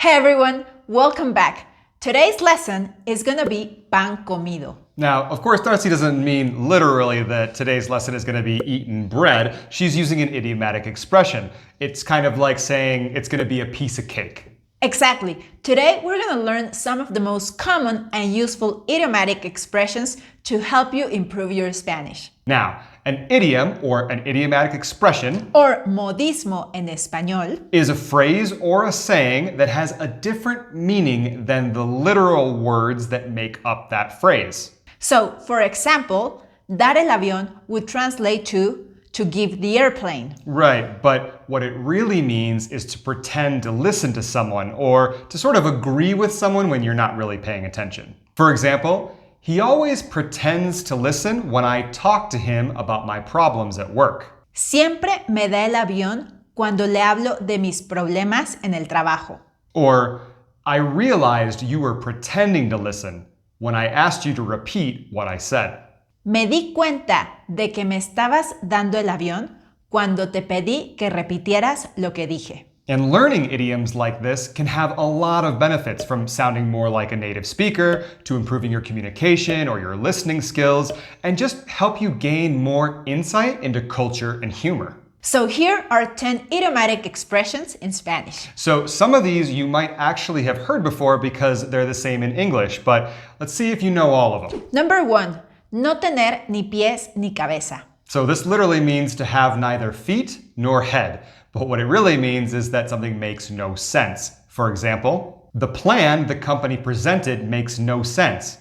Hey everyone, welcome back. Today's lesson is gonna be pan comido. Now, of course, Darcy doesn't mean literally that today's lesson is going to be eaten bread. She's using an idiomatic expression. It's kind of like saying it's going to be a piece of cake. Exactly. Today we're gonna learn some of the most common and useful idiomatic expressions to help you improve your Spanish. Now, an idiom or an idiomatic expression, Or modismo en español, is a phrase or a saying that has a different meaning than the literal words that make up that phrase. So, for example, dar el avión would translate to give the airplane. Right, but what it really means is to pretend to listen to someone or to sort of agree with someone when you're not really paying attention. For example, he always pretends to listen when I talk to him about my problems at work. Siempre me da el avión cuando le hablo de mis problemas en el trabajo. Or, I realized you were pretending to listen when I asked you to repeat what I said. Me di cuenta de que me estabas dando el avión cuando te pedí que repitieras lo que dije. And learning idioms like this can have a lot of benefits, from sounding more like a native speaker to improving your communication or your listening skills, and just help you gain more insight into culture and humor. So here are 10 idiomatic expressions in Spanish. So some of these you might actually have heard before because they're the same in English, but let's see if you know all of them. Number 1, no tener ni pies ni cabeza. So this literally means to have neither feet nor head. But what it really means is that something makes no sense. For example, the plan the company presented makes no sense.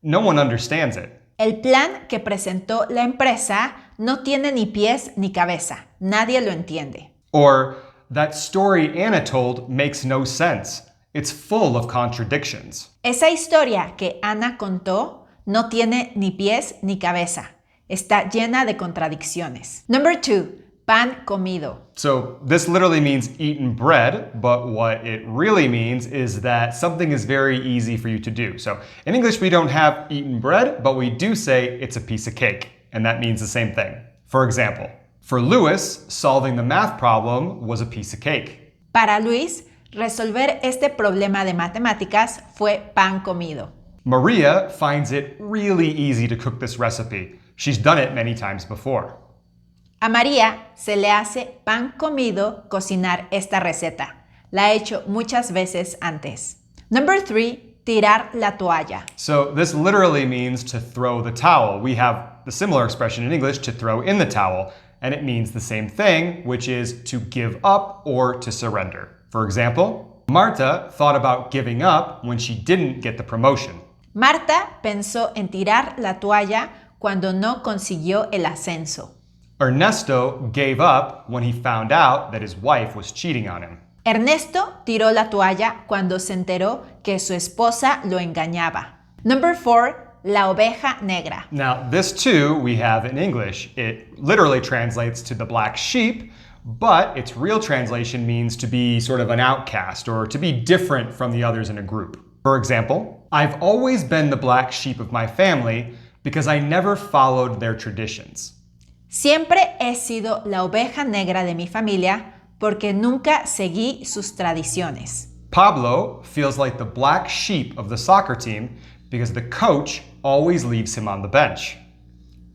No one understands it. El plan que presentó la empresa no tiene ni pies ni cabeza. Nadie lo entiende. Or, that story Anna told makes no sense. It's full of contradictions. Esa historia que Ana contó no tiene ni pies ni cabeza. Está llena de contradicciones. Number 2, pan comido. So this literally means eaten bread, but what it really means is that something is very easy for you to do. So in English, we don't have eaten bread, but we do say it's a piece of cake, and that means the same thing. For example, for Lewis, solving the math problem was a piece of cake. Para Luis, resolver este problema de matemáticas fue pan comido. Maria finds it really easy to cook this recipe. She's done it many times before. A María se le hace pan comido cocinar esta receta. La ha hecho muchas veces antes. Number 3, tirar la toalla. So this literally means to throw the towel. We have the similar expression in English, to throw in the towel, and it means the same thing, which is to give up or to surrender. For example, Marta thought about giving up when she didn't get the promotion. Marta pensó en tirar la toalla cuando no consiguió el ascenso. Ernesto gave up when he found out that his wife was cheating on him. Ernesto tiró la toalla cuando se enteró que su esposa lo engañaba. Number 4, la oveja negra. Now, this too we have in English. It literally translates to the black sheep, but its real translation means to be sort of an outcast or to be different from the others in a group. For example, I've always been the black sheep of my family because I never followed their traditions. Siempre he sido la oveja negra de mi familia porque nunca seguí sus tradiciones. Pablo feels like the black sheep of the soccer team because the coach always leaves him on the bench.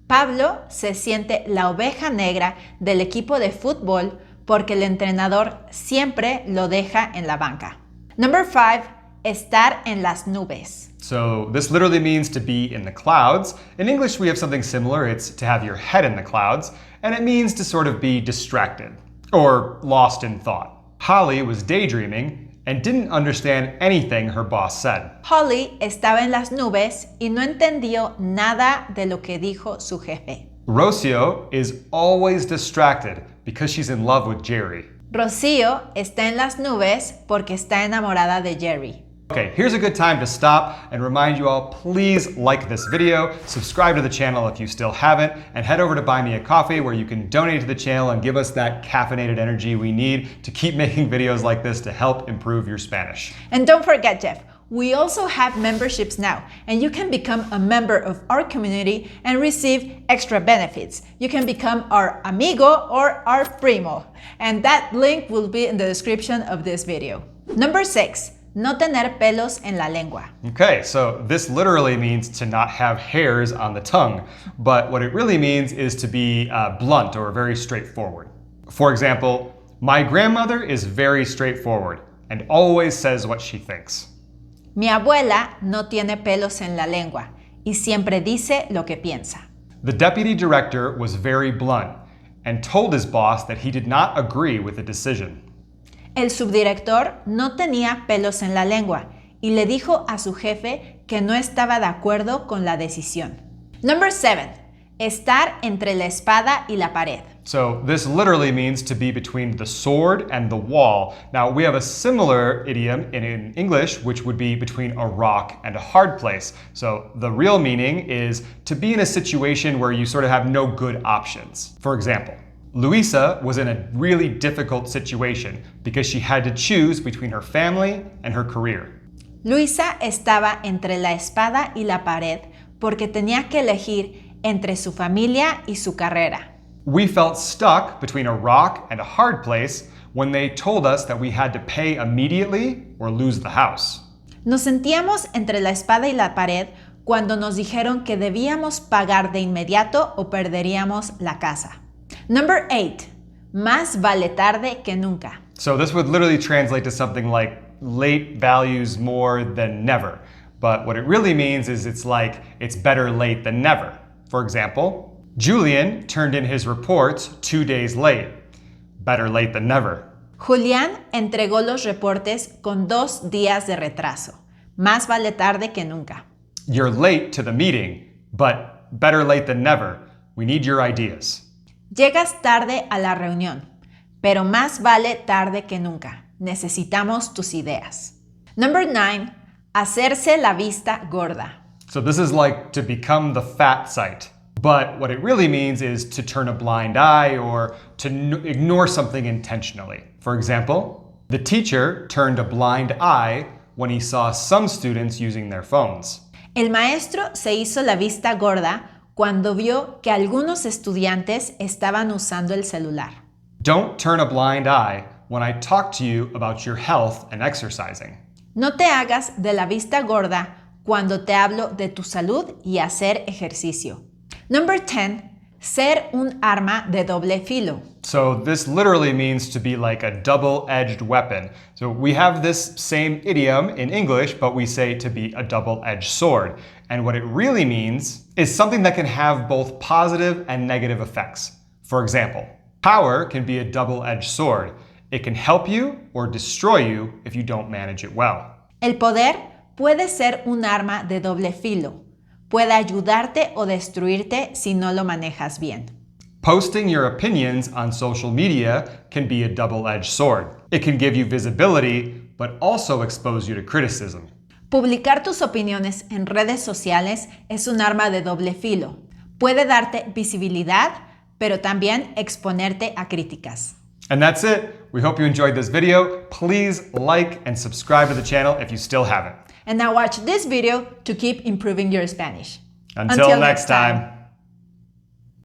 Pablo se siente la oveja negra del equipo de fútbol porque el entrenador siempre lo deja en la banca. Number 5, estar en las nubes. So this literally means to be in the clouds. In English, we have something similar. It's to have your head in the clouds, and it means to sort of be distracted or lost in thought. Holly was daydreaming and didn't understand anything her boss said. Holly estaba en las nubes y no entendió nada de lo que dijo su jefe. Rocio is always distracted because she's in love with Jerry. Rocío está en las nubes porque está enamorada de Jerry. Okay, here's a good time to stop and remind you all, please like this video, subscribe to the channel if you still haven't, and head over to Buy Me a Coffee where you can donate to the channel and give us that caffeinated energy we need to keep making videos like this to help improve your Spanish. And don't forget, Jeff, we also have memberships now, and you can become a member of our community and receive extra benefits. You can become our amigo or our primo, and that link will be in the description of this video. Number 6. No tener pelos en la lengua. Okay, so this literally means to not have hairs on the tongue, but what it really means is to be blunt or very straightforward. For example, my grandmother is very straightforward and always says what she thinks. Mi abuela no tiene pelos en la lengua y siempre dice lo que piensa. The deputy director was very blunt and told his boss that he did not agree with the decision. El subdirector no tenía pelos en la lengua y le dijo a su jefe que no estaba de acuerdo con la decisión. Number 7. Estar entre la espada y la pared. So this literally means to be between the sword and the wall. Now we have a similar idiom in English, which would be between a rock and a hard place. So the real meaning is to be in a situation where you sort of have no good options. For example, Luisa was in a really difficult situation because she had to choose between her family and her career. Luisa estaba entre la espada y la pared porque tenía que elegir entre su familia y su carrera. We felt stuck between a rock and a hard place when they told us that we had to pay immediately or lose the house. Nos sentíamos entre la espada y la pared cuando nos dijeron que debíamos pagar de inmediato o perderíamos la casa. Number 8. Más vale tarde que nunca. So this would literally translate to something like late values more than never. But what it really means is it's like it's better late than never. For example, Julian turned in his reports 2 days late. Better late than never. Julián entregó los reportes con 2 días de retraso. Más vale tarde que nunca. You're late to the meeting, but better late than never. We need your ideas. Llegas tarde a la reunión, pero más vale tarde que nunca. Necesitamos tus ideas. Number 9. Hacerse la vista gorda. So this is like to become the fat sight. But what it really means is to turn a blind eye or to ignore something intentionally. For example, the teacher turned a blind eye when he saw some students using their phones. El maestro se hizo la vista gorda cuando vio que algunos estudiantes estaban usando el celular. Don't turn a blind eye when I talk to you about your health and exercising. No te hagas de la vista gorda cuando te hablo de tu salud y hacer ejercicio. Number 10. Ser un arma de doble filo. So this literally means to be like a double-edged weapon. So we have this same idiom in English, but we say to be a double-edged sword. And what it really means is something that can have both positive and negative effects. For example, power can be a double-edged sword. It can help you or destroy you if you don't manage it well. El poder puede ser un arma de doble filo. Puede ayudarte o destruirte si no lo manejas bien. Posting your opinions on social media can be a double-edged sword. It can give you visibility, but also expose you to criticism. Publicar tus opiniones en redes sociales es un arma de doble filo. Puede darte visibilidad, pero también exponerte a críticas. And that's it. We hope you enjoyed this video. Please like and subscribe to the channel if you still haven't. And now watch this video to keep improving your Spanish. Until next time.